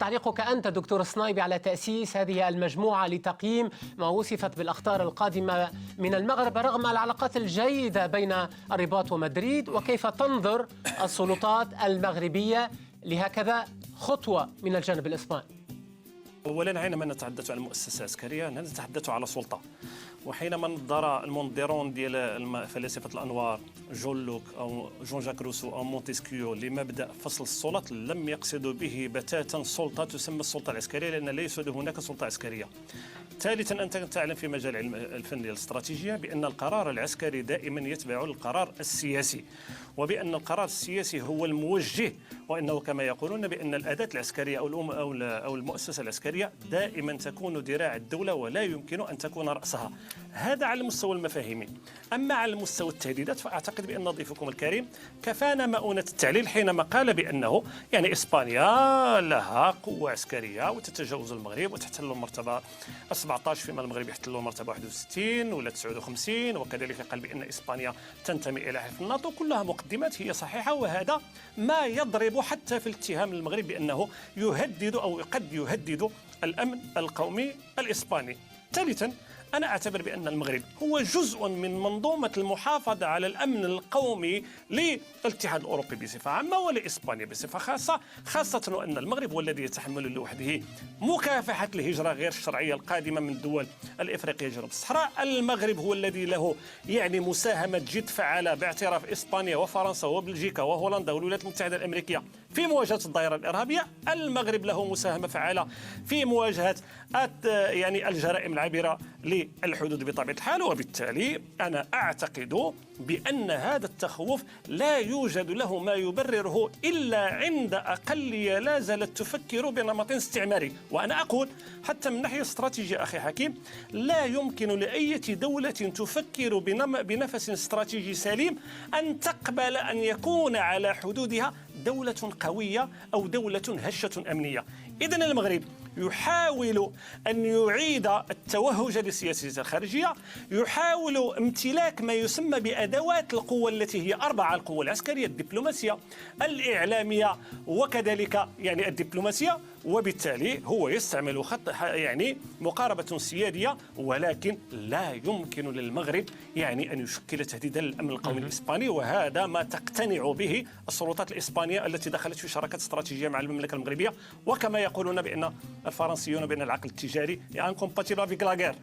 تعليقك أنت دكتور صنايبي على تأسيس هذه المجموعة لتقييم ما وصفت بالأخطار القادمة من المغرب رغم العلاقات الجيدة بين الرباط ومدريد، وكيف تنظر السلطات المغربية لهكذا خطوة من الجانب الإسباني؟ أولا، حينما نتحدث عن مؤسسة عسكرية نتحدث على سلطة، وحينما نظر المنظرون ديال فلاسفة الأنوار جون لوك أو جون جاك روسو أو مونتسكيو لمبدأ فصل السلط، لم يقصدوا به بتاتا سلطة تسمى السلطة العسكرية، لأن ليس هناك سلطة عسكرية. ثالثا، أنت تعلم في مجال علم الفن الاستراتيجية بأن القرار العسكري دائما يتبع القرار السياسي، وبأن القرار السياسي هو الموجه، وأنه كما يقولون بأن الأداة العسكرية أو المؤسسة العسكرية دائما تكون ذراع الدولة ولا يمكن أن تكون رأسها. هذا على المستوى المفاهيمي. أما على المستوى التهديدات فأعتقد بأن ضيفكم الكريم كفانا مؤونة التعليل حينما قال بأنه إسبانيا لها قوة عسكرية وتتجاوز المغرب وتحتل المرتبة 17، فيما المغرب يحتل المرتبة 61 ولا 59، وكذلك قال بأن إسبانيا تنتمي إلى حلف الناتو. كلها مقدمات هي صحيحة، وهذا ما يضرب حتى في الاتهام المغرب بأنه يهدد أو قد يهدد الأمن القومي الإسباني. ثالثا، أنا أعتبر بأن المغرب هو جزء من منظومة المحافظة على الأمن القومي للاتحاد الأوروبي بصفة عامة ولإسبانيا بصفة خاصة، خاصة وأن المغرب هو الذي يتحمل لوحده مكافحة الهجرة غير الشرعية القادمة من الدول الإفريقية جنوب الصحراء. المغرب هو الذي له مساهمة جد فعالة باعتراف إسبانيا وفرنسا وبلجيكا وهولندا والولايات المتحدة الأمريكية في مواجهة الظاهرة الإرهابية. المغرب له مساهمة فعالة في مواجهة الجرائم العابرة للحدود بطبيعة الحال. وبالتالي أنا أعتقد بأن هذا التخوف لا يوجد له ما يبرره إلا عند أقلية لا زالت تفكر بنمط استعماري. وأنا أقول حتى من ناحية استراتيجية أخي حكيم، لا يمكن لأي دولة تفكر بنفس استراتيجي سليم أن تقبل أن يكون على حدودها دولة قوية أو دولة هشة أمنية. إذن المغرب يحاول أن يعيد التوهج لسياسته الخارجية، يحاول امتلاك ما يسمى بأدوات القوة التي هي 4: القوة العسكرية، الدبلوماسية، الإعلامية، وكذلك الدبلوماسية. وبالتالي هو يستعمل مقاربة سيادية، ولكن لا يمكن للمغرب أن يشكل تهديدا للأمن القومي الإسباني، وهذا ما تقتنع به السلطات الإسبانية التي دخلت في شراكات استراتيجية مع المملكة المغربية، وكما يقولون بأن الفرنسيون بأن العقل التجاري incompatible avec la guerre.